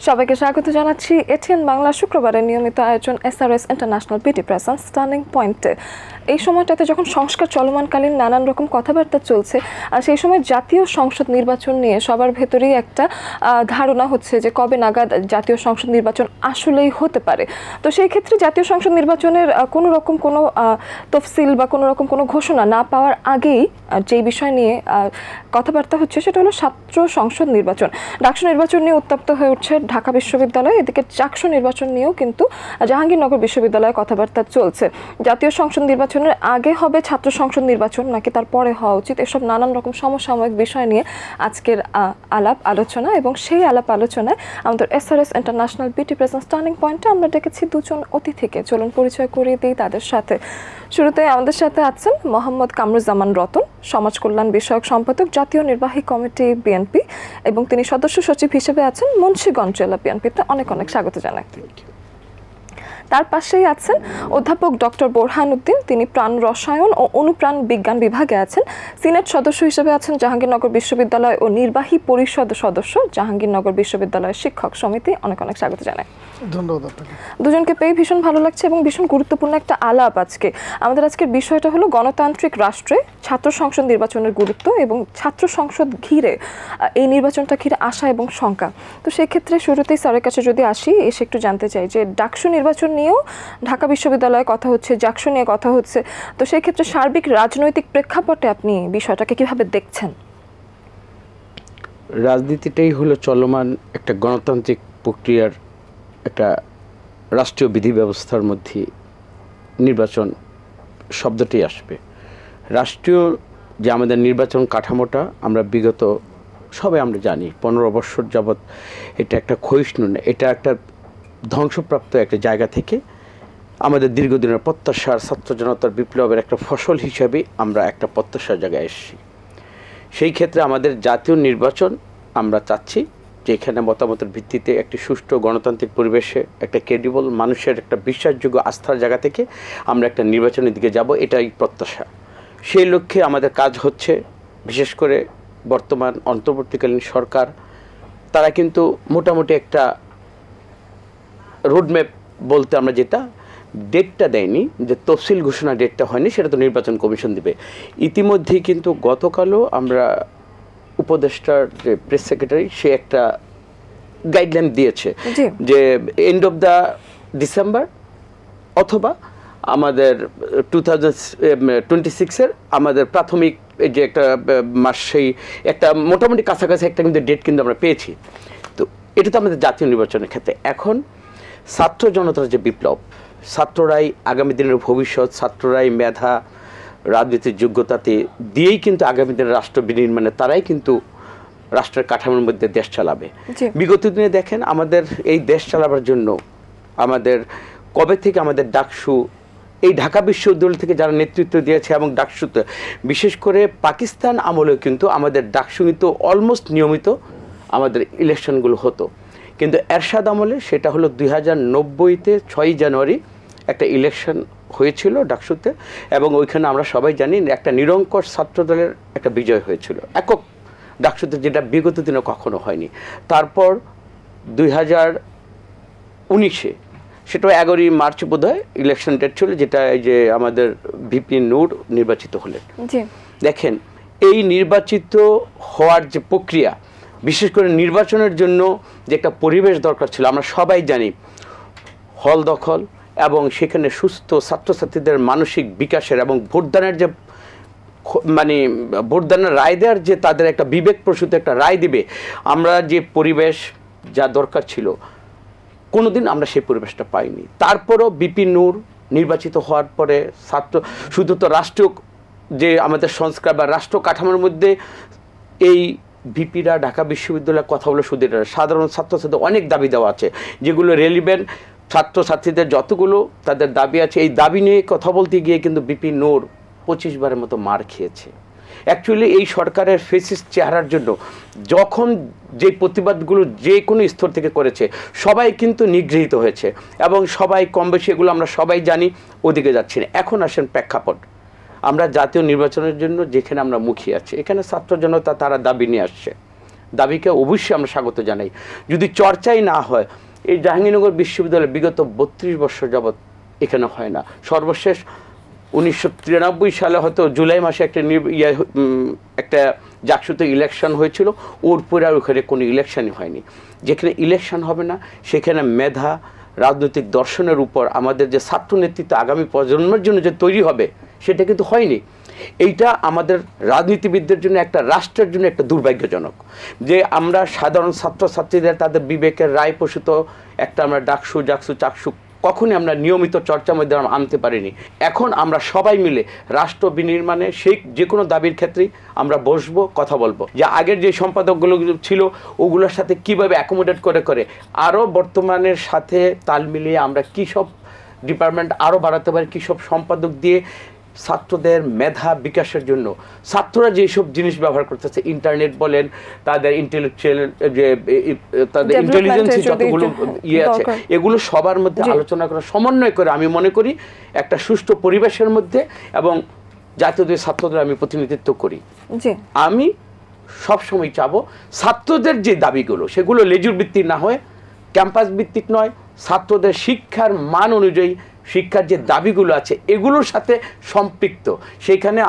সবাইকে স্বাগত জানাচ্ছি এটিএন বাংলা শুক্রবারের নিয়মিত আয়োজন এসআরএস ইন্টারন্যাশনাল বিটি প্রেজেন্স টার্নিং পয়েন্টে। এই সময়টাতে যখন সংস্কার চলমানকালীন নানান রকম কথাবার্তা চলছে, আর সেই সময় জাতীয় সংসদ নির্বাচন নিয়ে সবার ভেতরেই একটা ধারণা হচ্ছে যে কবে নাগাদ জাতীয় সংসদ নির্বাচন আসলেই হতে পারে। তো সেই ক্ষেত্রে জাতীয় সংসদ নির্বাচনের কোনো রকম কোনো তফসিল বা কোনো রকম কোনো ঘোষণা না পাওয়ার আগেই যেই বিষয় নিয়ে কথাবার্তা হচ্ছে সেটা হলো ছাত্র সংসদ নির্বাচন। ডাকসু নির্বাচন নিয়ে উত্তপ্ত হয়ে উঠছে ঢাকা বিশ্ববিদ্যালয়, এদিকে চাকসু নির্বাচন নিয়েও কিন্তু জাহাঙ্গীরনগর বিশ্ববিদ্যালয়ে কথাবার্তা চলছে। জাতীয় সংসদ নির্বাচনের আগে হবে ছাত্র সংসদ নির্বাচন নাকি তার পরে হওয়া উচিত, এসব নানান রকম সমসাময়িক বিষয় নিয়ে আজকের আলাপ আলোচনা। এবং সেই আলাপ আলোচনায় আমাদের এসআরএস ইন্টারন্যাশনাল বিটি প্রেজেন্স টার্নিং পয়েন্টে আমরা ডেকেছি দুজন অতিথিকে। চলুন পরিচয় করিয়ে দিই তাদের সাথে। শুরুতে আমাদের সাথে আছেন মোহাম্মদ কামরুজ্জামান রতন, সমাজ কল্যাণ বিষয়ক সম্পাদক, জাতীয় নির্বাহী কমিটি বিএনপি, এবং তিনি সদস্য সচিব হিসেবে আছেন মুন্সিগঞ্জ জেলা বিএনপিতে। অনেক অনেক স্বাগত জানাই। তার পাশেই আছেন অধ্যাপক ডক্টর বোরহান উদ্দিন, তিনি প্রাণ রসায়ন ও অনুপ্রাণ বিজ্ঞান বিভাগে আছেন, সিনেট সদস্য হিসেবে আছেন জাহাঙ্গীরনগর বিশ্ববিদ্যালয় ও নির্বাহী পরিষদ সদস্য জাহাঙ্গীরনগর বিশ্ববিদ্যালয়ের শিক্ষক সমিতি। অনেক অনেক স্বাগত জানাই। ধন্যবাদ আপনাকে। দুজনকে পেয়ে ভীষণ ভালো লাগছে এবং ভীষণ গুরুত্বপূর্ণ একটা আলাপ আজকে। আমাদের আজকের বিষয়টা হলো গণতান্ত্রিক রাষ্ট্রে ছাত্র সংসদ নির্বাচনের গুরুত্ব এবং ছাত্র সংসদ ঘিরে এই নির্বাচনটা ঘিরে আশা এবং শঙ্কা। তো সেক্ষেত্রে শুরুতেই স্যারের কাছে যদি আসি, এসে একটু জানতে চাই যে ডাকসু নির্বাচন নিয়েও ঢাকা বিশ্ববিদ্যালয়ে কথা হচ্ছে, জাকসু নিয়ে কথা হচ্ছে। তো সেই ক্ষেত্রে সার্বিক রাজনৈতিক প্রেক্ষাপটে আপনি বিষয়টাকে কিভাবে দেখছেন? রাজনীতিটাই হলো চলমান একটা গণতান্ত্রিক প্রক্রিয়ার একটা রাষ্ট্রীয় বিধি ব্যবস্থার মধ্যে নির্বাচন শব্দটি আসবে। রাষ্ট্রীয় যে আমাদের নির্বাচন কাঠামোটা আমরা বিগত সবাই আমরা জানি 15 বছর যাবৎ এটা একটা ক্ষয়িষ্ণু না, এটা একটা ধ্বংসপ্রাপ্ত একটা জায়গা থেকে আমাদের দীর্ঘদিনের প্রত্যাশার ছাত্র জনতার বিপ্লবের একটা ফসল হিসাবে আমরা একটা প্রত্যাশার জায়গায় এসেছি। সেই ক্ষেত্রে আমাদের জাতীয় নির্বাচন আমরা চাচ্ছি যে এখানে মতামতের ভিত্তিতে একটি সুষ্ঠু গণতান্ত্রিক পরিবেশে একটা ক্রেডিবল মানুষের একটা বিশ্বাসযোগ্য আস্থার জায়গা থেকে আমরা একটা নির্বাচনের দিকে যাব, এটাই প্রত্যাশা। সেই লক্ষ্যে আমাদের কাজ হচ্ছে, বিশেষ করে বর্তমান অন্তর্বর্তীকালীন সরকার তারা কিন্তু মোটামুটি একটা রোডম্যাপ বলতে আমরা যেটা ডেটটা দেয়নি, যে তফসিল ঘোষণা ডেটটা হয়নি, সেটা তো নির্বাচন কমিশন দেবে। ইতিমধ্যেই কিন্তু গতকালও আমরা উপদেষ্টার যে প্রেস সেক্রেটারি সে একটা গাইডলাইন দিয়েছে যে এন্ড অফ দ্য ডিসেম্বর অথবা আমাদের 2026-এর আমাদের প্রাথমিক যে একটা মাস, সেই একটা মোটামুটি কাছাকাছি একটা কিন্তু ডেট কিন্তু আমরা পেয়েছি। তো এটা তো আমাদের জাতীয় নির্বাচনের ক্ষেত্রে। এখন ছাত্র জনতার যে বিপ্লব, ছাত্ররাই আগামী দিনের ভবিষ্যৎ, ছাত্ররাই মেধা রাজনীতির যোগ্যতাতে দিয়েই কিন্তু আগামী দিনের রাষ্ট্র বিনির্মাণে তারাই কিন্তু রাষ্ট্রের কাঠামোর মধ্যে দেশ চালাবে। বিগত দিনে দেখেন আমাদের এই দেশ চালাবার জন্য আমাদের কবে থেকে আমাদের ডাকসু, এই ঢাকা বিশ্ববিদ্যালয় থেকে যারা নেতৃত্ব দিয়েছে এবং ডাকসুতে বিশেষ করে পাকিস্তান আমলেও কিন্তু আমাদের ডাকসু কিন্তু অলমোস্ট নিয়মিত আমাদের ইলেকশনগুলো হতো। কিন্তু এরশাদ আমলে সেটা হলো 2090-তে 6ই জানুয়ারি একটা ইলেকশন হয়েছিল ডাকসুতে, এবং ওইখানে আমরা সবাই জানি একটা নিরঙ্কুশ ছাত্রদলের একটা বিজয় হয়েছিল একক ডাকসুতে, যেটা বিগত দিনে কখনো হয়নি। তারপর 2019-এ সেটা 11ই মার্চ বোধহয় ইলেকশন ডেট ছিল, যেটা এই যে আমাদের ভিপি নূর নির্বাচিত হলেন। দেখেন এই নির্বাচিত হওয়ার যে প্রক্রিয়া, বিশেষ করে নির্বাচনের জন্য যে একটা পরিবেশ দরকার ছিল, আমরা সবাই জানি হল দখল এবং সেখানে সুস্থ ছাত্রছাত্রীদের মানসিক বিকাশের এবং ভোটদানের যে মানে ভোটদানের রায় দেওয়ার যে তাদের একটা বিবেক প্রসূত একটা রায় দিবে, আমরা যে পরিবেশ যা দরকার ছিল কোনোদিন আমরা সেই পরিবেশটা পাইনি। তারপরও বিপি নূর নির্বাচিত হওয়ার পরে ছাত্র শুধু তো রাষ্ট্রীয় যে আমাদের সংস্কার বা রাষ্ট্র কাঠামোর মধ্যে এই ভিপিরা ঢাকা বিশ্ববিদ্যালয়ের কথা বলে শুধু সাধারণ ছাত্রছাত্রীদের অনেক দাবি দেওয়া আছে, যেগুলো রেলিভেন্ট ছাত্রছাত্রীদের যতগুলো তাদের দাবি আছে, এই দাবি নিয়ে কথা বলতে গিয়ে কিন্তু বিপি নূর 25 বারের মতো মার খেয়েছে। অ্যাকচুয়ালি এই সরকারের ফেসিস্ট চেহারার জন্য যখন যে প্রতিবাদগুলো যে কোনো স্তর থেকে করেছে সবাই কিন্তু নিগৃহীত হয়েছে, এবং সবাই কম বেশি এগুলো আমরা সবাই জানি ওদিকে যাচ্ছি না। এখন আসেন প্রেক্ষাপট, আমরা জাতীয় নির্বাচনের জন্য যেখানে আমরা মুখিয়ে আছি, এখানে ছাত্র জনতা তারা দাবি নিয়ে আসছে, দাবিকে অবশ্যই আমরা স্বাগত জানাই। যদি চর্চাই না হয়, এই জাহাঙ্গীরনগর বিশ্ববিদ্যালয় বিগত 32 বছর যাবৎ এখানে হয় না। সর্বশেষ 1993 সালে হয়তো জুলাই মাসে একটা জাকসুতে ইলেকশন হয়েছিল, ওর পরে আর ওখানে কোনো ইলেকশনই হয়নি। যেখানে ইলেকশন হবে না সেখানে মেধা, রাজনৈতিক দর্শনের উপর আমাদের যে ছাত্র নেতৃত্ব আগামী প্রজন্মের জন্য যে তৈরি হবে সেটা কিন্তু হয়নি। এইটা আমাদের রাজনীতিবিদদের জন্য, একটা রাষ্ট্রের জন্য একটা দুর্ভাগ্যজনক যে আমরা সাধারণ ছাত্রছাত্রীদের তাদের বিবেকের রায় প্রসূত একটা আমরা ডাকসু, জাকসু, চাকসু কখনই আমরা নিয়মিত চর্চার মধ্যে আমরা আনতে পারিনি। এখন আমরা সবাই মিলে রাষ্ট্র বিনির্মাণে সেই যে কোনো দাবির ক্ষেত্রেই আমরা বসবো, কথা বলবো, যে আগের যে সম্পাদকগুলো ছিল ওগুলোর সাথে কিভাবে অ্যাকোমোডেট করে আরও বর্তমানের সাথে তাল মিলিয়ে আমরা কী সব ডিপার্টমেন্ট আরও বাড়াতে পারি, কী সব সম্পাদক দিয়ে ছাত্রদের মেধা বিকাশের জন্য ছাত্ররা যেসব জিনিস ব্যবহার করতেছে, ইন্টারনেট বলেন, তাদের ইন্টেলেকচুয়াল যে তাদের ইন্টেলিজেন্সি যতগুলো আছে, এগুলো সবার মধ্যে আলোচনা করা, সমন্বয় করে আমি মনে করি একটা সুষ্ঠু পরিবেশের মধ্যে, এবং জাতীয় ছাত্রদের আমি প্রতিনিধিত্ব করি, আমি সবসময় চাবো ছাত্রদের যে দাবিগুলো সেগুলো লেজুর ভিত্তিক না হয়ে ক্যাম্পাস ভিত্তিক নয়, ছাত্রদের শিক্ষার মান অনুযায়ী শিক্ষার যে দাবিগুলো আছে এগুলোর সাথে সম্পৃক্ত। সেইখানে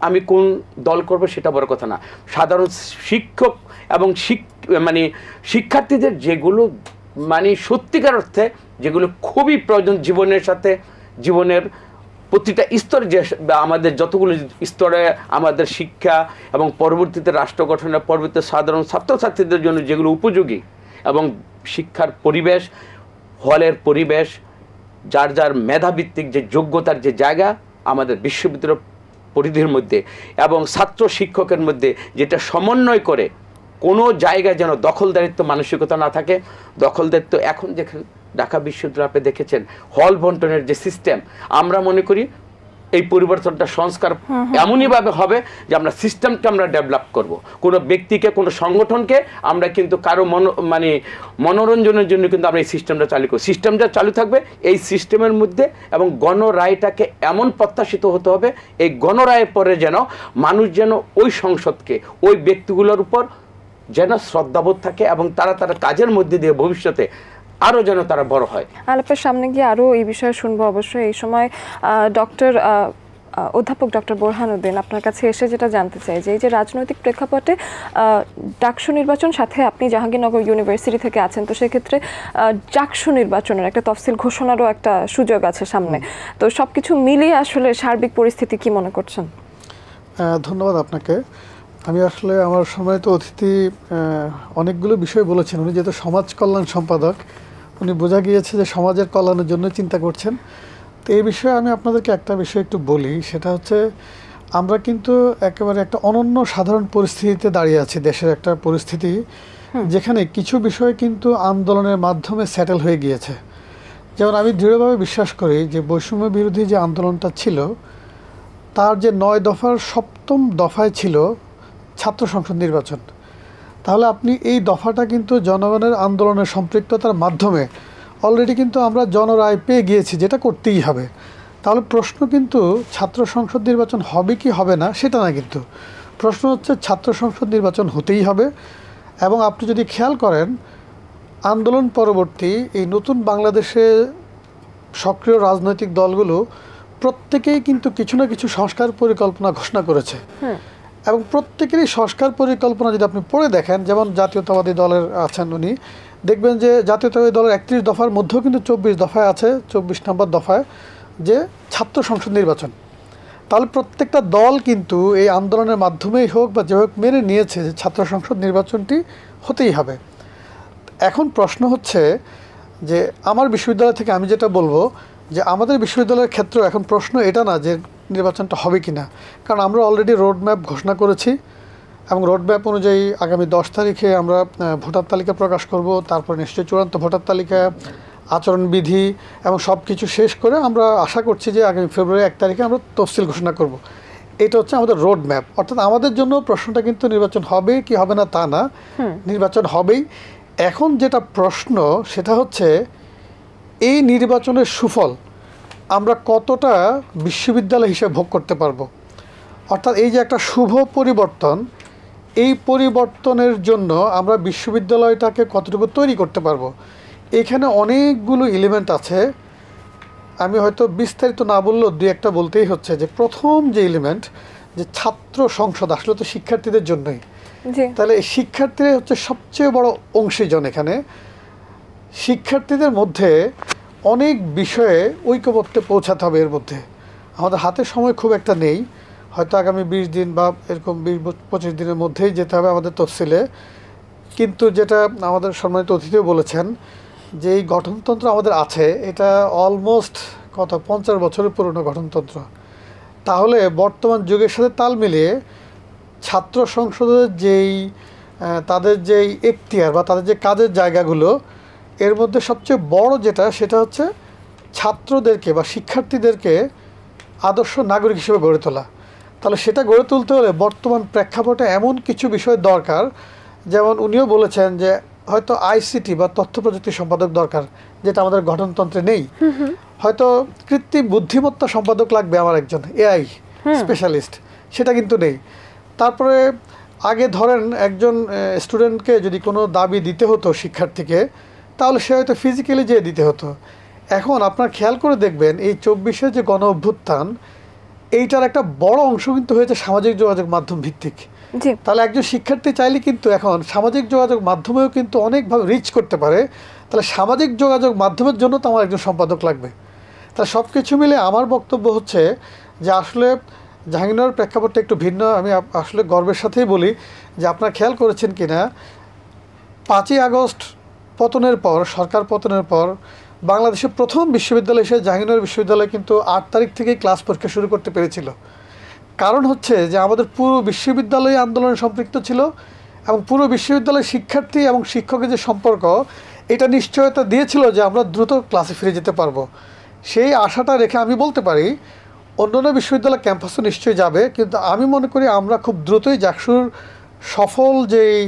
আমি কোন দল করব সেটা বড় কথা না, সাধারণ শিক্ষক এবং শিক্ষার্থীদের যেগুলো সত্যিকার অর্থে যেগুলো খুবই প্রয়োজন জীবনের সাথে, জীবনের প্রতিটা স্তরে, যে আমাদের যতগুলো স্তরে আমাদের শিক্ষা এবং পরবর্তীতে রাষ্ট্র গঠনের পরবর্তী সাধারণ ছাত্রছাত্রীদের জন্য যেগুলো উপযোগী, এবং শিক্ষার পরিবেশ, হলের পরিবেশ, যার যার মেধাভিত্তিক যে যোগ্যতার যে জায়গা আমাদের বিশ্ববিদ্যালয় পরিধির মধ্যে এবং ছাত্র শিক্ষকের মধ্যে, যেটা সমন্বয় করে কোনো জায়গায় যেন দখলদারিত্ব মানসিকতা না থাকে। দখলদারিত্ব এখন যেখানে ঢাকা বিশ্ববিদ্যালয়ে আপনি দেখেছেন হল বন্টনের যে সিস্টেম, আমরা মনে করি এই পরিবর্তনটা সংস্কার এমনইভাবে হবে যে আমরা সিস্টেমকে আমরা ডেভেলপ করব। কোনো ব্যক্তিকে, কোনো সংগঠনকে আমরা কিন্তু কারো মনোরঞ্জনের জন্য কিন্তু আমরা এই সিস্টেমটা চালু করি। সিস্টেমটা চালু থাকবে এই সিস্টেমের মধ্যে, এবং গণরায়টাকে এমন প্রত্যাশিত হতে হবে এই গণরায়ের পরে যেন মানুষ যেন ওই সংসদকে, ওই ব্যক্তিগুলোর উপর যেন শ্রদ্ধাবোধ থাকে, এবং তারা কাজের মধ্যে দিয়ে ভবিষ্যতে আরও যেন তারা বড় হয়। আলাপের সামনে গিয়ে আরও এই বিষয়ে শুনবো অবশ্যই। এই সময় অধ্যাপক ডক্টর বোরহানুদ্দিন, আপনার কাছে এসে যেটা জানতে চাই যে এই যে রাজনৈতিক প্রেক্ষাপটে ডাকসু নির্বাচন, সাথে আপনি জাহাঙ্গীরনগর ইউনিভার্সিটি থেকে আছেন, তো সেক্ষেত্রে ডাকসু নির্বাচনের একটা তফসিল ঘোষণারও একটা সুযোগ আছে সামনে, তো সবকিছু মিলিয়ে আসলে সার্বিক পরিস্থিতি কি মনে করছেন? ধন্যবাদ আপনাকে। আমি আসলে আমার সম্মানিত অতিথি অনেকগুলো বিষয় বলেছেন। উনি যেহেতু সমাজ কল্যাণ সম্পাদক, উনি বোঝা গিয়েছে যে সমাজের কল্যাণের জন্য চিন্তা করছেন। তো এই বিষয়ে আমি আপনাদেরকে একটা বিষয় একটু বলি, সেটা হচ্ছে আমরা কিন্তু একেবারে একটা অনন্য সাধারণ পরিস্থিতিতে দাঁড়িয়ে আছি। দেশের একটা পরিস্থিতি যেখানে কিছু বিষয় কিন্তু আন্দোলনের মাধ্যমে সেটেল হয়ে গিয়েছে। যেমন আমি দৃঢ়ভাবে বিশ্বাস করি যে বৈষম্য বিরোধী যে আন্দোলনটা ছিল, তার যে 9 দফার 7ম দফায় ছিল ছাত্র সংসদ নির্বাচন। তাহলে আপনি এই দফাটা কিন্তু জনগণের আন্দোলনের সম্পৃক্ততার মাধ্যমে অলরেডি কিন্তু আমরা জনরায় পেয়ে গিয়েছি, যেটা করতেই হবে। তাহলে প্রশ্ন কিন্তু ছাত্র সংসদ নির্বাচন হবে কি হবে না সেটা না, কিন্তু প্রশ্ন হচ্ছে ছাত্র সংসদ নির্বাচন হতেই হবে। এবং আপনি যদি খেয়াল করেন, আন্দোলন পরবর্তী এই নতুন বাংলাদেশে সক্রিয় রাজনৈতিক দলগুলো প্রত্যেকেই কিন্তু কিছু না কিছু সংস্কার পরিকল্পনা ঘোষণা করেছে, এবং প্রত্যেকেরই সংস্কার পরিকল্পনা যদি আপনি পড়ে দেখেন, যেমন জাতীয়তাবাদী দলের আছেন উনি, দেখবেন যে জাতীয়তাবাদী দলের 31 দফার মধ্যেও কিন্তু 24 দফায় আছে, 24 নম্বর দফায় যে ছাত্র সংসদ নির্বাচন। তাহলে প্রত্যেকটা দল কিন্তু এই আন্দোলনের মাধ্যমেই হোক বা যে হোক মেনে নিয়েছে যে ছাত্র সংসদ নির্বাচনটি হতেই হবে। এখন প্রশ্ন হচ্ছে যে আমার বিশ্ববিদ্যালয় থেকে আমি যেটা বলবো, যে আমাদের বিশ্ববিদ্যালয়ের ক্ষেত্রে এখন প্রশ্ন এটা না যে নির্বাচনটা হবে কি না, কারণ আমরা অলরেডি রোড ম্যাপ ঘোষণা করেছি, এবং রোড ম্যাপ অনুযায়ী আগামী 10 তারিখে আমরা ভোটার তালিকা প্রকাশ করব। তারপর নিশ্চয়ই চূড়ান্ত ভোটার তালিকা, আচরণবিধি এবং সব কিছু শেষ করে আমরা আশা করছি যে আগামী ফেব্রুয়ারি 1 তারিখে আমরা তফসিল ঘোষণা করব। এটা হচ্ছে আমাদের রোড ম্যাপ। অর্থাৎ আমাদের জন্য প্রশ্নটা কিন্তু নির্বাচন হবে কি হবে না তা না, নির্বাচন হবেই। এখন যেটা প্রশ্ন সেটা হচ্ছে এই নির্বাচনের সুফল আমরা কতটা বিশ্ববিদ্যালয় হিসেবে ভোগ করতে পারবো। অর্থাৎ এই যে একটা শুভ পরিবর্তন, এই পরিবর্তনের জন্য আমরা বিশ্ববিদ্যালয়টাকে কতটুকু তৈরি করতে পারবো, এখানে অনেকগুলো এলিমেন্ট আছে। আমি হয়তো বিস্তারিত না বললেও দুই একটা বলতেই হচ্ছে যে প্রথম যে এলিমেন্ট, যে ছাত্র সংসদ আসলে তো শিক্ষার্থীদের জন্যই। তাহলে এই শিক্ষার্থীরা হচ্ছে সবচেয়ে বড় অংশীজন। এখানে শিক্ষার্থীদের মধ্যে অনেক বিষয়ে ঐক্যমত্যে পৌঁছাতে হবে। এর মধ্যে আমাদের হাতে সময় খুব একটা নেই, হয়তো আগামী 20 দিন বা এরকম 20-25 দিনের মধ্যেই যেতে হবে আমাদের তফসিলে। কিন্তু যেটা আমাদের সম্মানিত অতিথিও বলেছেন যে এই গঠনতন্ত্র আমাদের আছে, এটা অলমোস্ট 50 বছরের পুরনো গঠনতন্ত্র। তাহলে বর্তমান যুগের সাথে তাল মিলিয়ে ছাত্র সংসদের তাদের যেই এখতিয়ার বা তাদের যে কাজের জায়গাগুলো, এর মধ্যে সবচেয়ে বড় যেটা, সেটা হচ্ছে ছাত্রদেরকে বা শিক্ষার্থীদেরকে আদর্শ নাগরিক হিসেবে গড়ে তোলা। তাহলে সেটা গড়ে তুলতে হলে বর্তমান প্রেক্ষাপটে এমন কিছু বিষয় দরকার, যেমন উনিও বলেছেন যে হয়তো আইসিটি বা তথ্য প্রযুক্তি সম্পাদক দরকার, যেটা আমাদের গঠনতন্ত্রে নেই। হয়তো কৃত্রিম বুদ্ধিমত্তা সম্পাদক লাগবে আমার, একজন এআই স্পেশালিস্ট, সেটা কিন্তু নেই। তারপরে আগে ধরেন একজন স্টুডেন্টকে যদি কোনো দাবি দিতে হতো শিক্ষার্থীকে, তাহলে সে হয়তো ফিজিক্যালি যেয়ে দিতে হতো। এখন আপনার খেয়াল করে দেখবেন এই 24-এর যে গণ অভ্যুত্থান, এইটার একটা বড় অংশ কিন্তু হয়েছে সামাজিক যোগাযোগ মাধ্যম ভিত্তিক। তাহলে একজন শিক্ষার্থী চাইলে কিন্তু এখন সামাজিক যোগাযোগ মাধ্যমেও কিন্তু অনেকভাবে রিচ করতে পারে। তাহলে সামাজিক যোগাযোগ মাধ্যমের জন্য তো আমার একজন সম্পাদক লাগবে। তাহলে সব কিছু মিলে আমার বক্তব্য হচ্ছে যে আসলে জাহাঙ্গীরনগরের প্রেক্ষাপটটা একটু ভিন্ন। আমি আসলে গর্বের সাথেই বলি যে আপনারা খেয়াল করেছেন কিনা, 5ই আগস্ট পতনের পর, সরকার পতনের পর বাংলাদেশের প্রথম বিশ্ববিদ্যালয় হিসেবে জাহাঙ্গীরনগর বিশ্ববিদ্যালয় কিন্তু 8 তারিখ থেকেই ক্লাস পরীক্ষা শুরু করতে পেরেছিল। কারণ হচ্ছে যে আমাদের পুরো বিশ্ববিদ্যালয় আন্দোলনে সম্পৃক্ত ছিল, এবং পুরো বিশ্ববিদ্যালয়ের শিক্ষার্থী এবং শিক্ষকের যে সম্পর্ক, এটা নিশ্চয়তা দিয়েছিল যে আমরা দ্রুত ক্লাসে ফিরে যেতে পারবো। সেই আশাটা রেখে আমি বলতে পারি অন্যান্য বিশ্ববিদ্যালয় ক্যাম্পাসও নিশ্চয়ই যাবে, কিন্তু আমি মনে করি আমরা খুব দ্রুতই জাকসুর সফল যেই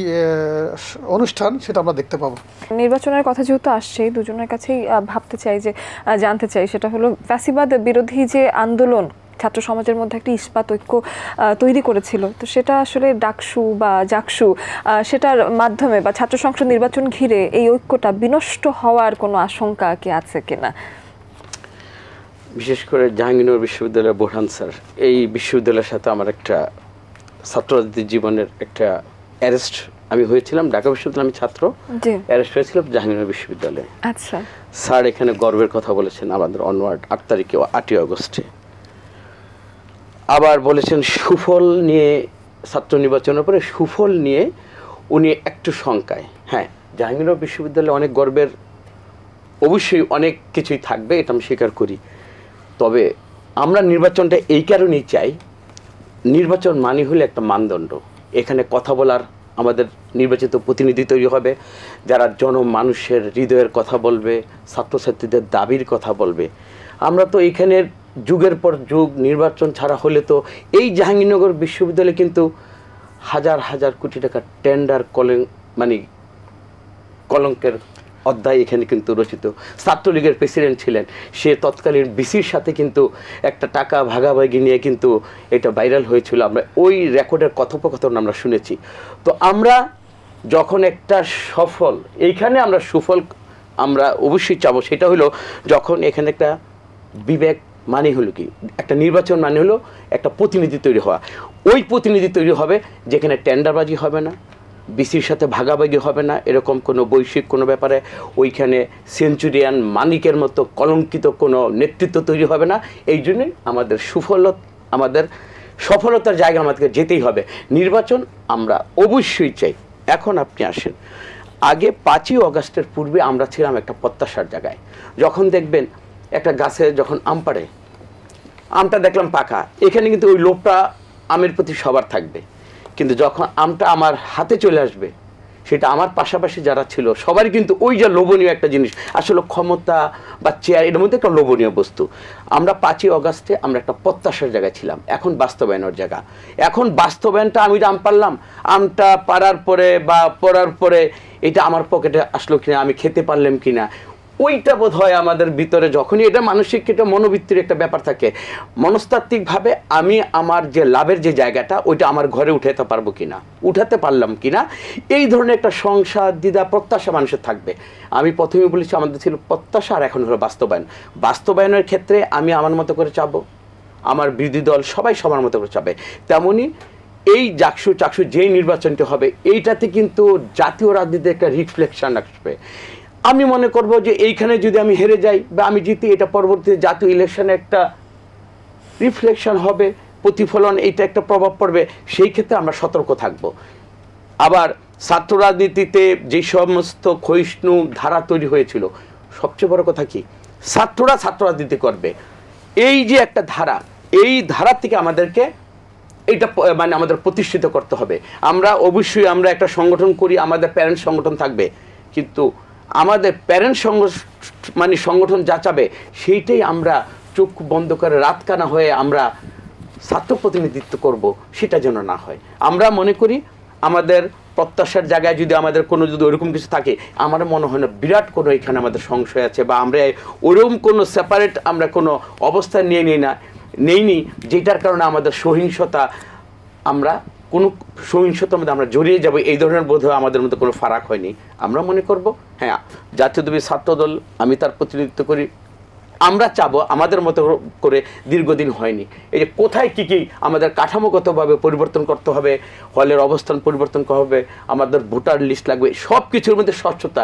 অনুষ্ঠান, সেটা আমরা দেখতে পাবো। নির্বাচনের কথা যেহেতু আসছে, দুজনের কাছেই ভাবতে চাই যে জানতে চাই, সেটা হলো ফ্যাসিবাদ বিরোধী যে আন্দোলন ছাত্র সমাজের মধ্যে একটা ইস্পাত ঐক্য তৈরি করেছিল, তো সেটা আসলে ডাকসু বা জাকসু সেটার মাধ্যমে বা ছাত্র সংসদ নির্বাচন ঘিরে এই ঐক্যটা বিনষ্ট হওয়ার কোনো আশঙ্কা কি আছে কিনা? বিশেষ করে জাহাঙ্গীরনগর বিশ্ববিদ্যালয়ের বোরহান স্যার, এই বিশ্ববিদ্যালয়ের সাথে আমার একটা ছাত্ররাজনীতি জীবনের একটা অ্যারেস্ট আমি হয়েছিলাম। ঢাকা বিশ্ববিদ্যালয়ে আমি ছাত্র, অ্যারেস্ট হয়েছিলাম জাহাঙ্গীরনগর বিশ্ববিদ্যালয়ে। আচ্ছা, স্যার এখানে গর্বের কথা বলেছেন আমাদের অনওয়ার্ড 8 তারিখে, 8ই আগস্টে আবার বলেছেন সুফল নিয়ে, ছাত্র নির্বাচনের পরে সুফল নিয়ে উনি একটু শঙ্কায়। হ্যাঁ, জাহাঙ্গীরনগর বিশ্ববিদ্যালয়ে অনেক গর্বের, অবশ্যই অনেক কিছুই থাকবে, এটা আমি স্বীকার করি। তবে আমরা নির্বাচনটা এই কারণেই চাই, নির্বাচন মানে হলে একটা মানদণ্ড। এখানে কথা বলার আমাদের নির্বাচিত প্রতিনিধি তৈরি হবে, যারা জনমানুষের হৃদয়ের কথা বলবে, ছাত্রছাত্রীদের দাবির কথা বলবে। আমরা তো এইখানের যুগের পর যুগ নির্বাচন ছাড়া হলে তো এই জাহাঙ্গীরনগর বিশ্ববিদ্যালয়ে কিন্তু হাজার হাজার কোটি টাকা টেন্ডার কলঙ্কের অধ্যায় এখানে কিন্তু রচিত। ছাত্রলীগের প্রেসিডেন্ট ছিলেন, সে তৎকালীন বিসির সাথে কিন্তু একটা টাকা ভাগাভাগি নিয়ে কিন্তু এটা ভাইরাল হয়েছিল। আমরা ওই রেকর্ডের কথোপকথন আমরা শুনেছি। তো আমরা যখন একটা সফল, এইখানে আমরা সুফল আমরা অবশ্যই চাবো, সেটা হলো যখন এখানে একটা বিবেক মানে হলো কি, একটা নির্বাচন মানে হলো একটা প্রতিনিধি তৈরি হওয়া। ওই প্রতিনিধি তৈরি হবে যেখানে টেন্ডারবাজি হবে না, বিসির সাথে ভাগাভাগি হবে না, এরকম কোনো বৈশ্বিক কোনো ব্যাপারে ওইখানে সেঞ্চুরিয়ান মানিকের মতো কলঙ্কিত কোনো নেতৃত্ব তৈরি হবে না। এই জন্যই আমাদের সফলতার জায়গা আমাদেরকে যেতেই হবে। নির্বাচন আমরা অবশ্যই চাই। এখন আপনি আসেন, আগে 5ই আগস্টের পূর্বে আমরা ছিলাম একটা প্রত্যাশার জায়গায়। যখন দেখবেন একটা গাছে যখন আম পাড়ে, আমটা দেখলাম পাকা, এখানে কিন্তু ওই লোভটা আমের প্রতি সবার থাকবে। কিন্তু যখন আমটা আমার হাতে চলে আসবে, সেটা আমার পাশাপাশি যারা ছিল সবারই কিন্তু ওই যে লোভনীয় একটা জিনিস, আসলে ক্ষমতা বা চেয়ার, এর মধ্যে একটা লোভনীয় বস্তু। আমরা 5ই আগস্টে আমরা একটা প্রত্যাশার জায়গায় ছিলাম, এখন বাস্তবায়নের জায়গা। এখন বাস্তবায়নটা, আমি যে আম পারলাম, আমটা পাড়ার পরে বা পড়ার পরে এটা আমার পকেটে আসলো কিনা, আমি খেতে পারলাম কিনা, ওইটা বোধ হয় আমাদের ভিতরে যখনই এটা মানসিক এটা মনোবৃত্তির একটা ব্যাপার থাকে, মনস্তাত্ত্বিকভাবে আমি আমার যে লাভের যে জায়গাটা ওইটা আমার ঘরে উঠাতে পারবো কিনা, উঠাতে পারলাম কিনা, এই ধরনের একটা সংসার দ্বিধা প্রত্যাশা মানুষের থাকবে। আমি প্রথমে বলেছি আমাদের ছিল প্রত্যাশা, আর এখন হলো বাস্তবায়ন। বাস্তবায়নের ক্ষেত্রে আমি আমার মতো করে চাবো, আমার বিরোধী দল সবাই সবার মতো করে চাবে। তেমনি এই জাকসু চাকসু যেই নির্বাচনটি হবে এইটাতে কিন্তু জাতীয় রাজনীতির একটা রিফ্লেকশন আসবে। আমি মনে করব যে এইখানে যদি আমি হেরে যাই বা আমি জিতি, এটা পরবর্তীতে জাতীয় ইলেকশনে একটা রিফ্লেকশন হবে, প্রতিফলন, এইটা একটা প্রভাব পড়বে। সেই ক্ষেত্রে আমরা সতর্ক থাকব। আবার ছাত্র রাজনীতিতে যে সমস্ত ক্ষয়িষ্ণু ধারা তৈরি হয়েছিল, সবচেয়ে বড় কথা কি, ছাত্ররা ছাত্র রাজনীতি করবে, এই যে একটা ধারা, এই ধারা থেকে আমাদেরকে এইটা মানে আমাদের প্রতিষ্ঠিত করতে হবে। আমরা অবশ্যই আমরা একটা সংগঠন করি, আমাদের প্যারেন্ট সংগঠন থাকবে, কিন্তু আমাদের প্যারেন্ট মানে সংগঠন যা চাবে সেইটাই আমরা চোখ বন্ধ করে রাতকানা হয়ে আমরা ছাত্র প্রতিনিধিত্ব করব, সেটা যেন না হয়। আমরা মনে করি আমাদের প্রত্যাশার জায়গায় যদি আমাদের কোনো যদি ওরকম কিছু থাকে, আমার মনে হয় না বিরাট কোনো এখানে আমাদের সংশয় আছে, বা আমরা ওরকম কোনো সেপারেট আমরা কোনো অবস্থান নিয়ে নেইনি যেটার কারণে আমাদের সহিংসতা, আমরা কোনো সহিংসতার মধ্যে আমরা জড়িয়ে যাব, এই ধরনের বোধ হয় আমাদের মধ্যে কোনো ফারাক হয়নি। আমরা মনে করব হ্যাঁ, জাতীয়তাবাদী ছাত্রদল, আমি তার প্রতিনিধিত্ব করি, আমরা চাবো আমাদের মতো করে দীর্ঘদিন হয়নি, এই যে কোথায় কী কী আমাদের কাঠামোগতভাবে পরিবর্তন করতে হবে, হলের অবস্থান পরিবর্তন করতে হবে, আমাদের ভোটার লিস্ট লাগবে, সব কিছুর মধ্যে স্বচ্ছতা।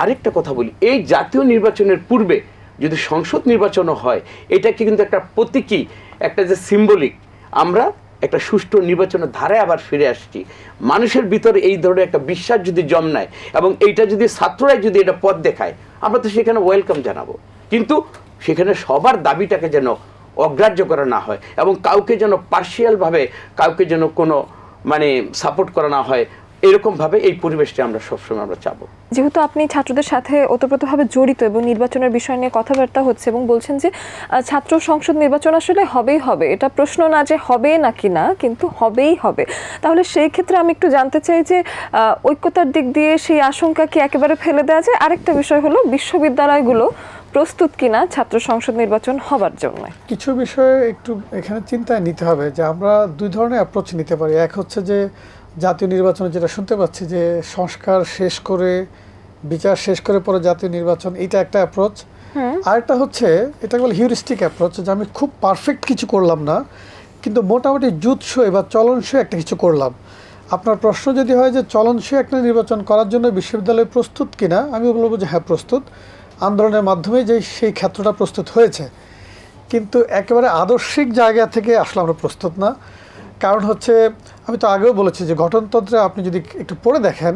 আরেকটা কথা বলি, এই জাতীয় নির্বাচনের পূর্বে যদি সংসদ নির্বাচনও হয়, এটাকে কিন্তু একটা প্রতীকী, একটা যে সিম্বলিক, আমরা একটা সুষ্ঠু নির্বাচনের ধারায় আবার ফিরে আসছি। মানুষের ভিতরে এই ধরনের একটা বিশ্বাস যদি জন্মায় এবং এইটা যদি ছাত্ররাই যদি এটা পথ দেখায়, আমরা তো সেখানে ওয়েলকাম জানাবো। কিন্তু সেখানে সবার দাবিটাকে যেন অগ্রাহ্য করা না হয় এবং কাউকে যেন পার্শিয়ালভাবে কাউকে যেন কোনো মানে সাপোর্ট করা না হয়, এরকমভাবে এই পরিবেশটা আমরা সবসময় আমরা চাবো। যেহেতু আপনি ছাত্রদের সাথে ওতপ্রোতভাবে জড়িত এবং নির্বাচনের বিষয় নিয়ে কথাবার্তা হচ্ছে এবং বলছেন যে ছাত্র সংসদ নির্বাচন আসলে হবেই হবে, এটা প্রশ্ন না যে হবে নাকি না, কিন্তু হবেই হবে, তাহলে সেই ক্ষেত্রে আমি একটু জানতে চাই যে ঐক্যতার দিক দিয়ে সেই আশঙ্কা কি একেবারে ফেলে দেওয়া যায়? আরেকটা বিষয় হলো বিশ্ববিদ্যালয়গুলো প্রস্তুত কিনা ছাত্র সংসদ নির্বাচন হবার জন্য? কিছু বিষয়ে একটু এখানে চিন্তায় নিতে হবে যে আমরা দুই ধরনের অ্যাপ্রোচ নিতে পারি। এক হচ্ছে যে জাতীয় নির্বাচনে যেটা শুনতে পাচ্ছি যে সংস্কার শেষ করে, বিচার শেষ করে পরে জাতীয় নির্বাচন, এটা একটা অ্যাপ্রোচ। আরেকটা হচ্ছে এটা বলে হিউরিস্টিক অ্যাপ্রোচ, যে আমি খুব পারফেক্ট কিছু করলাম না, কিন্তু মোটামুটি জুৎসই বা চলনসই একটা কিছু করলাম। আপনার প্রশ্ন যদি হয় যে চলনসই একটা নির্বাচন করার জন্য বিশ্ববিদ্যালয় প্রস্তুত কিনা, আমি বলবো যে হ্যাঁ প্রস্তুত, আন্দোলনের মাধ্যমে যে সেই ক্ষেত্রটা প্রস্তুত হয়েছে, কিন্তু একেবারে আদর্শিক জায়গা থেকে আসলে আমরা প্রস্তুত না। কারণ হচ্ছে আমি তো আগেও বলেছি যে গঠনতন্ত্রে আপনি যদি একটু পড়ে দেখেন,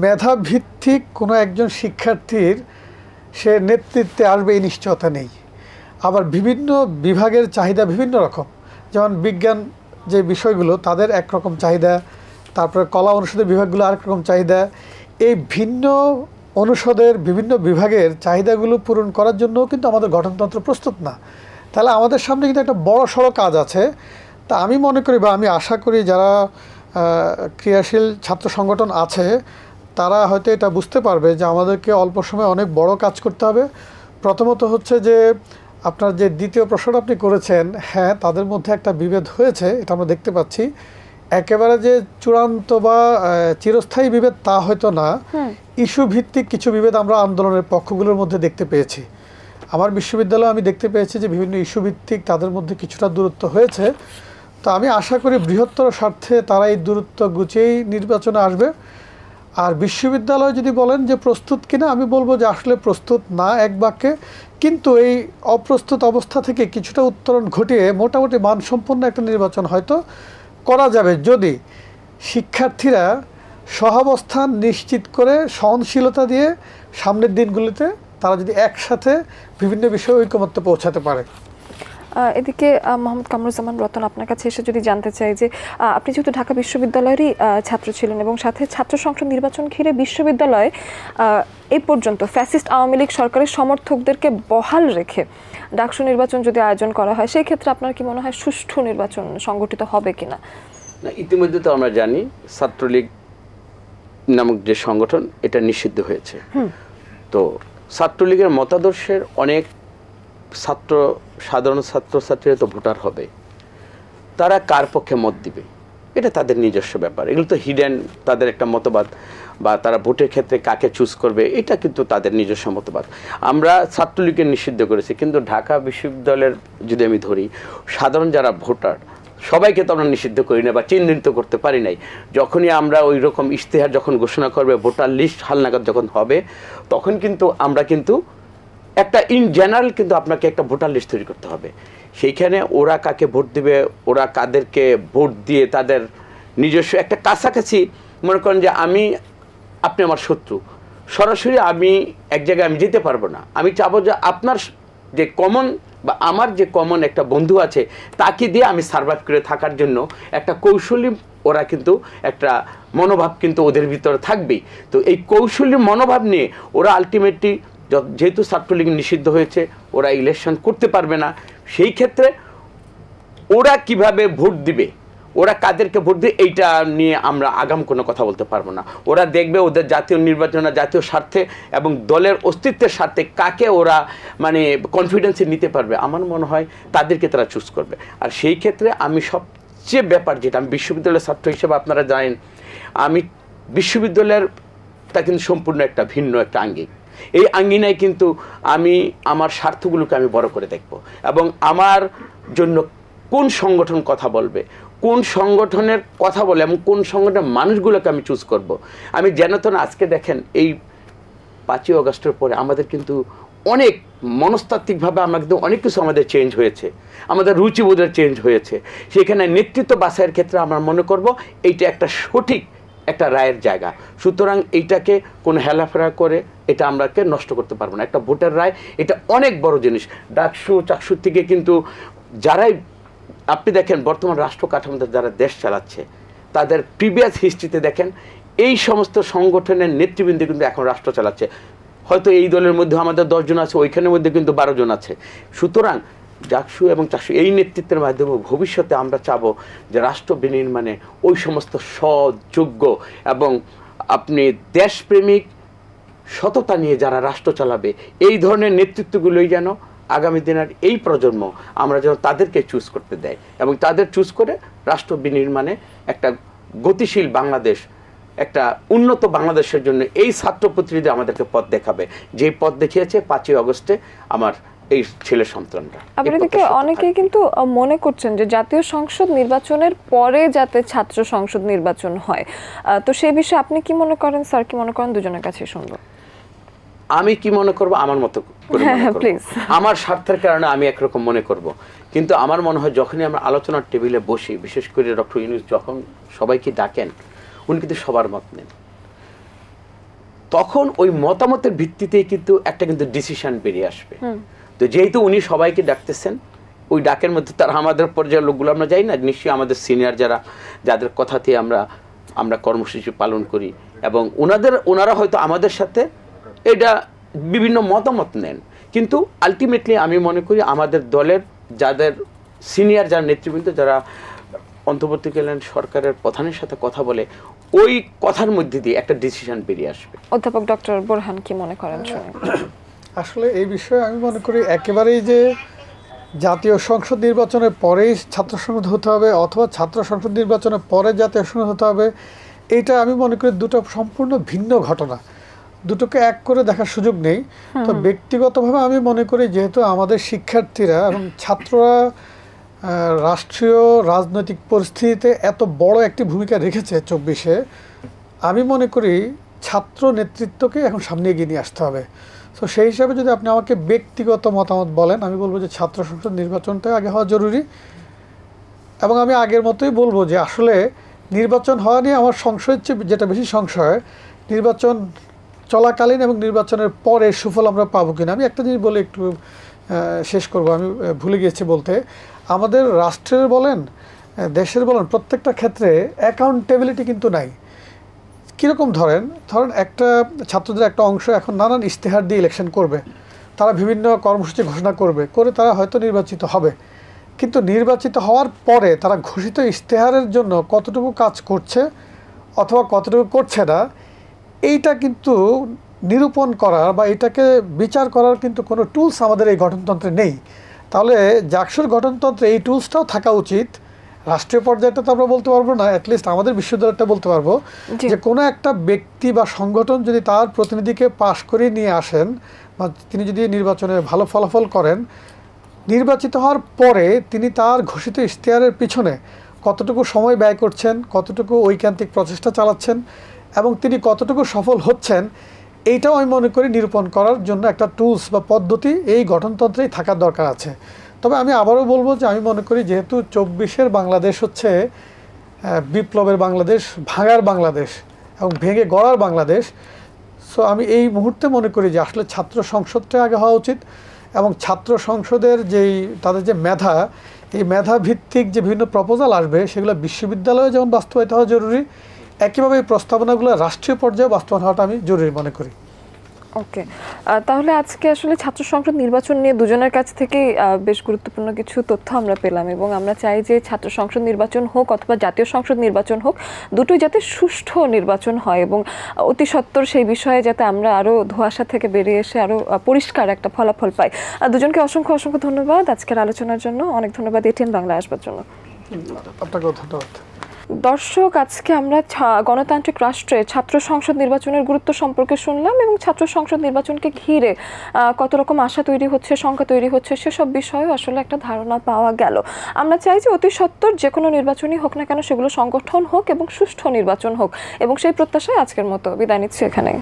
মেধাভিত্তিক কোনো একজন শিক্ষার্থীর সে নেতৃত্বে আসবে এই নিশ্চয়তা নেই। আবার বিভিন্ন বিভাগের চাহিদা বিভিন্ন রকম, যেমন বিজ্ঞান যে বিষয়গুলো তাদের একরকম চাহিদা, তারপরে কলা অনুষদের বিভাগগুলো আরেক রকম চাহিদা। এই ভিন্ন অনুষদের বিভিন্ন বিভাগের চাহিদাগুলো পূরণ করার জন্যও কিন্তু আমাদের গঠনতন্ত্র প্রস্তুত না। তাহলে আমাদের সামনে কিন্তু একটা বড় সড়ো কাজ আছে। তা আমি মনে করি বা আমি আশা করি যারা ক্রিয়াশীল ছাত্র সংগঠন আছে তারা হয়তো এটা বুঝতে পারবে যে আমাদেরকে অল্প সময়ে অনেক বড় কাজ করতে হবে। প্রথমত হচ্ছে যে আপনার যে দ্বিতীয় প্রশ্নটা আপনি করেছেন, হ্যাঁ তাদের মধ্যে একটা বিভেদ হয়েছে, এটা আমরা দেখতে পাচ্ছি। একেবারে যে চূড়ান্ত বা চিরস্থায়ী বিভেদ তা হয়তো না, ইস্যু ভিত্তিক কিছু বিভেদ আমরা আন্দোলনের পক্ষগুলোর মধ্যে দেখতে পেয়েছি। আমার বিশ্ববিদ্যালয়ে আমি দেখতে পেয়েছি যে বিভিন্ন ইস্যু ভিত্তিক তাদের মধ্যে কিছুটা দূরত্ব হয়েছে। তো আমি আশা করি বৃহত্তর স্বার্থে তারা এই দূরত্ব গুছিয়েই নির্বাচনে আসবে। আর বিশ্ববিদ্যালয় যদি বলেন যে প্রস্তুত কিনা, আমি বলবো যে আসলে প্রস্তুত না এক বাক্যে, কিন্তু এই অপ্রস্তুত অবস্থা থেকে কিছুটা উত্তরণ ঘটিয়ে মোটামুটি মানসম্পন্ন একটা নির্বাচন হয়তো করা যাবে, যদি শিক্ষার্থীরা সহাবস্থান নিশ্চিত করে সহনশীলতা দিয়ে সামনের দিনগুলিতে তারা যদি একসাথে বিভিন্ন বিষয়ে ঐকমত্য পৌঁছাতে পারে। এদিকে মোহাম্মদ কামরুজ্জামান রতন, আপনার কাছে এসে যদি জানতে চাই যে আপনি যেহেতু ঢাকা বিশ্ববিদ্যালয়েরই ছাত্র ছিলেন এবং সাথে ছাত্র সংসদ নির্বাচন ঘিরে বিশ্ববিদ্যালয়ে এই পর্যন্ত ফ্যাসিস্ট আওয়ামী লীগ সরকারের সমর্থকদেরকে বহাল রেখে ডাকসু নির্বাচন যদি আয়োজন করা হয়, সেই ক্ষেত্রে আপনার কি মনে হয় সুষ্ঠু নির্বাচন সংগঠিত হবে কিনা? না, ইতিমধ্যে তো আমরা জানি ছাত্রলীগ নামক যে সংগঠন এটা নিষিদ্ধ হয়েছে। তো ছাত্রলীগের মতাদর্শের অনেক সাধারণ ছাত্রছাত্রীরা তো ভোটার হবে, তারা কার পক্ষে মত দিবে এটা তাদের নিজস্ব ব্যাপার। এগুলো তো হিডেন, তাদের একটা মতবাদ, বা তারা ভোটের ক্ষেত্রে কাকে চুজ করবে এটা কিন্তু তাদের নিজস্ব মতবাদ। আমরা ছাত্রলীগকে নিষিদ্ধ করেছি, কিন্তু ঢাকা বিশ্ববিদ্যালয়ের যদি আমি ধরি, সাধারণ যারা ভোটার সবাইকে তো আমরা নিষিদ্ধ করি না বা চিহ্নিত করতে পারি নাই। যখনই আমরা ওই রকম ইশতেহার যখন ঘোষণা করবে, ভোটার লিস্ট হালনাগাদ যখন হবে, তখন কিন্তু আমরা কিন্তু একটা ইন জেনারেল কিন্তু আপনাকে একটা ভোটার লিস্ট তৈরি করতে হবে। সেইখানে ওরা কাকে ভোট দিবে, ওরা কাদেরকে ভোট দিয়ে তাদের নিজস্ব একটা কাছাকাছি, মনে করেন যে আপনি আমার শত্রু, সরাসরি আমি এক জায়গায় আমি যেতে পারবো না। আমি চাবো যে আপনার যে কমন বা আমার যে কমন একটা বন্ধু আছে তাকে দিয়ে আমি সার্ভাইভ করে থাকার জন্য একটা কৌশলী ওরা কিন্তু একটা মনোভাব কিন্তু ওদের ভিতরে থাকবেই। তো এই কৌশলী মনোভাব নিয়ে ওরা আলটিমেটলি, যেহেতু ছাত্রলীগ নিষিদ্ধ হয়েছে, ওরা ইলেকশন করতে পারবে না, সেই ক্ষেত্রে ওরা কিভাবে ভোট দিবে, ওরা কাদেরকে ভোট দিবে, এইটা নিয়ে আমরা আগাম কোনো কথা বলতে পারবো না। ওরা দেখবে ওদের জাতীয় নির্বাচনে জাতীয় স্বার্থে এবং দলের অস্তিত্বের স্বার্থে কাকে ওরা মানে কনফিডেন্সে নিতে পারবে, আমার মনে হয় তাদেরকে তারা চুজ করবে। আর সেই ক্ষেত্রে আমি সবচেয়ে ব্যাপার যেটা, আমি বিশ্ববিদ্যালয়ের ছাত্র হিসেবে আপনারা জানেন, আমি বিশ্ববিদ্যালয়ের তা কিন্তু সম্পূর্ণ একটা ভিন্ন একটা আঙ্গিক। এই আঙ্গিনায় কিন্তু আমি আমার স্বার্থগুলোকে আমি বড় করে দেখব, এবং আমার জন্য কোন সংগঠন কথা বলবে, কোন সংগঠনের কথা বলে এবং কোন সংগঠনের মানুষগুলোকে আমি চুজ করব। আমি যেন তো আজকে দেখেন, এই 5ই আগস্টের পরে আমাদের কিন্তু অনেক মনস্তাত্ত্বিকভাবে আমরা কিন্তু অনেক কিছু আমাদের চেঞ্জ হয়েছে, আমাদের রুচিবোধের চেঞ্জ হয়েছে। সেখানে নেতৃত্ব বাছাইয়ের ক্ষেত্রে আমরা মনে করব এইটা একটা সঠিক একটা রায়ের জায়গা। সুতরাং এইটাকে কোনো হেলাফেরা করে এটা আমরাকে নষ্ট করতে পারবো না। একটা ভোটের রায় এটা অনেক বড় জিনিস। ডাকসু চাকসুর থেকে কিন্তু যারাই আপনি দেখেন বর্তমান রাষ্ট্র কাঠামোতে যারা দেশ চালাচ্ছে, তাদের প্রিভিয়াস হিস্ট্রিতে দেখেন এই সমস্ত সংগঠনের নেতৃবৃন্দ কিন্তু এখন রাষ্ট্র চালাচ্ছে। হয়তো এই দলের মধ্যে আমাদের 10 জন আছে, ওইখানের মধ্যে কিন্তু 12 জন আছে। সুতরাং ডাকসু এবং চাকসু এই নেতৃত্বের মাধ্যমে ভবিষ্যতে আমরা চাবো যে রাষ্ট্র বিনির্মাণে ওই সমস্ত সৎ, যোগ্য এবং আপনি দেশপ্রেমিক সততা নিয়ে যারা রাষ্ট্র চালাবে, এই ধরনের নেতৃত্বগুলোই যেন আগামী দিনের এই প্রজন্ম আমরা যেন তাদেরকে চুজ করতে দেয়, এবং তাদের চুজ করে রাষ্ট্র বিনির্মাণে একটা গতিশীল বাংলাদেশ, একটা উন্নত বাংলাদেশের জন্য এই ছাত্র প্রতিনিধি আমাদেরকে পথ দেখাবে, যেই পথ দেখিয়েছে 5ই আগস্টে আমার এই ছেলে সন্তানরা। আপনাদেরকে অনেকেই কিন্তু মনে করছেন যে জাতীয় সংসদ নির্বাচনের পরে যাতে ছাত্র সংসদ নির্বাচন হয়, তো সেই বিষয়ে আপনি কি মনে করেন স্যার, কি মনে করেন? দুজনের কাছে শুনবো। আমি কি মনে করব, আমার মতো করে মনে করব। আমার স্বার্থের কারণে আমি একরকম মনে করব, কিন্তু আমার মনে হয় যখনই আমরা আলোচনার টেবিলে বসি, বিশেষ করে ডক্টর ইউনূস যখন সবাইকে ডাকেন, উনি কিন্তু সবার মত নেন, তখন ওই মতামতের ভিত্তিতেই কিন্তু একটা কিন্তু ডিসিশন বেরিয়ে আসবে। তো যেহেতু উনি সবাইকে ডাকতেছেন, ওই ডাকের মধ্যে তারা আমাদের পর্যায়ের লোকগুলো আমরা যাই না, নিশ্চয়ই আমাদের সিনিয়র যাদের কথাতে আমরা কর্মসূচি পালন করি, এবং ওনারা হয়তো আমাদের সাথে এটা বিভিন্ন মতামত নেন, কিন্তু আলটিমেটলি আমি মনে করি আমাদের দলের যাদের সিনিয়র যারা নেতৃবৃন্দ, যারা অন্তর্বর্তীকালীন সরকারের প্রধানের সাথে কথা বলে, ওই কথার মধ্যে দিয়ে একটা ডিসিশন বেরিয়ে আসবে। অধ্যাপক ডক্টর বোরহান কি মনে করেন? আসলে এই বিষয়ে আমি মনে করি একেবারেই যে জাতীয় সংসদ নির্বাচনের পরেই ছাত্র সংসদ হতে হবে অথবা ছাত্র সংসদ নির্বাচনের পরে জাতীয় সংসদ হতে হবে, এইটা আমি মনে করি দুটো সম্পূর্ণ ভিন্ন ঘটনা, দুটোকে এক করে দেখার সুযোগ নেই। তো ব্যক্তিগতভাবে আমি মনে করি যেহেতু আমাদের শিক্ষার্থীরা এবং ছাত্ররা রাষ্ট্রীয় রাজনৈতিক পরিস্থিতিতে এত বড় একটি ভূমিকা রেখেছে 24-এ, আমি মনে করি ছাত্র নেতৃত্বকে এখন সামনে এগিয়ে নিয়ে আসতে হবে। তো সেই হিসাবে যদি আপনি আমাকে ব্যক্তিগত মতামত বলেন, আমি বলবো যে ছাত্র সংসদ নির্বাচনটা আগে হওয়া জরুরি, এবং আমি আগের মতোই বলবো যে আসলে নির্বাচন হওয়া নিয়ে আমার সংশয়ের চেয়ে যেটা বেশি সংশয়, নির্বাচন চলাকালীন এবং নির্বাচনের পরে সুফল আমরা পাবো কিনা। আমি একটা জিনিস বলে একটু শেষ করব, আমি ভুলে গিয়েছি বলতে, আমাদের রাষ্ট্রের বলেন দেশের বলেন প্রত্যেকটা ক্ষেত্রে অ্যাকাউন্টেবিলিটি কিন্তু নাই। কীরকম ধরেন একটা ছাত্রদের একটা অংশ এখন নানান ইশতেহার দিয়ে ইলেকশন করবে, তারা বিভিন্ন কর্মসূচি ঘোষণা করে তারা হয়তো নির্বাচিত হবে, কিন্তু নির্বাচিত হওয়ার পরে তারা ঘোষিত ইশতেহারের জন্য কতটুকু কাজ করছে অথবা কতটুকু করছে না, এইটা কিন্তু নিরূপণ করার বা এটাকে বিচার করার কিন্তু কোনো টুলস আমাদের এই গঠনতন্ত্রে নেই। তাহলে জাকসুর গঠনতন্ত্রে এই টুলসটাও থাকা উচিত। রাষ্ট্রীয় পর্যায়টা তো আমরা বলতে পারবো না, অ্যাটলিস্ট আমাদের বিশ্ববিদ্যালয়টা বলতে পারবো যে কোনো একটা ব্যক্তি বা সংগঠন যদি তার প্রতিনিধিকে পাশ করে নিয়ে আসেন বা তিনি যদি নির্বাচনে ভালো ফলাফল করেন, নির্বাচিত হওয়ার পরে তিনি তার ঘোষিত ইশতেহারের পিছনে কতটুকু সময় ব্যয় করছেন, কতটুকু ঐকান্তিক প্রচেষ্টা চালাচ্ছেন এবং তিনি কতটুকু সফল হচ্ছেন, এইটাও আমি মনে করি নিরূপণ করার জন্য একটা টুলস বা পদ্ধতি এই গঠনতন্ত্রেই থাকার দরকার আছে। তবে আমি আবারও বলবো যে আমি মনে করি যেহেতু 24-এর বাংলাদেশ হচ্ছে বিপ্লবের বাংলাদেশ, ভাঙার বাংলাদেশ এবং ভেঙে গড়ার বাংলাদেশ, সো আমি এই মুহূর্তে মনে করি যে আসলে ছাত্র সংসদটা আগে হওয়া উচিত এবং ছাত্র সংসদের যেই তাদের যে মেধা, এই মেধা ভিত্তিক যে বিভিন্ন প্রপোজাল আসবে সেগুলো বিশ্ববিদ্যালয়ে যেমন বাস্তবায়িত হওয়া জরুরি, একইভাবে এই প্রস্তাবনাগুলো রাষ্ট্রীয় পর্যায়ে বাস্তবায়ন হওয়াটা আমি জরুরি মনে করি। ওকে, তাহলে আজকে আসলে ছাত্র সংসদ নির্বাচন নিয়ে দুজনের কাছ থেকেই বেশ গুরুত্বপূর্ণ কিছু তথ্য আমরা পেলাম এবং আমরা চাই যে ছাত্র সংসদ নির্বাচন হোক অথবা জাতীয় সংসদ নির্বাচন হোক, দুটোই যাতে সুষ্ঠু নির্বাচন হয় এবং অতি সত্বর সেই বিষয়ে যাতে আমরা আরও ধোঁয়াশা থেকে বেরিয়ে এসে আরও পরিষ্কার একটা ফলাফল পাই। দুজনকে অসংখ্য অসংখ্য ধন্যবাদ আজকের আলোচনার জন্য। অনেক ধন্যবাদ এটিএন বাংলা আসবার জন্য। আপনাকেও ধন্যবাদ। দর্শক, আজকে আমরা গণতান্ত্রিক রাষ্ট্রে ছাত্র সংসদ নির্বাচনের গুরুত্ব সম্পর্কে শুনলাম এবং ছাত্র সংসদ নির্বাচনকে ঘিরে কত রকম আশা তৈরি হচ্ছে, শঙ্কা তৈরি হচ্ছে, সেসব বিষয়েও আসলে একটা ধারণা পাওয়া গেল। আমরা চাই যে অতি সত্বর যে কোনো নির্বাচনই হোক না কেন সেগুলো সংগঠন হোক এবং সুষ্ঠু নির্বাচন হোক, এবং সেই প্রত্যাশায় আজকের মতো বিদায় নিচ্ছি এখানে।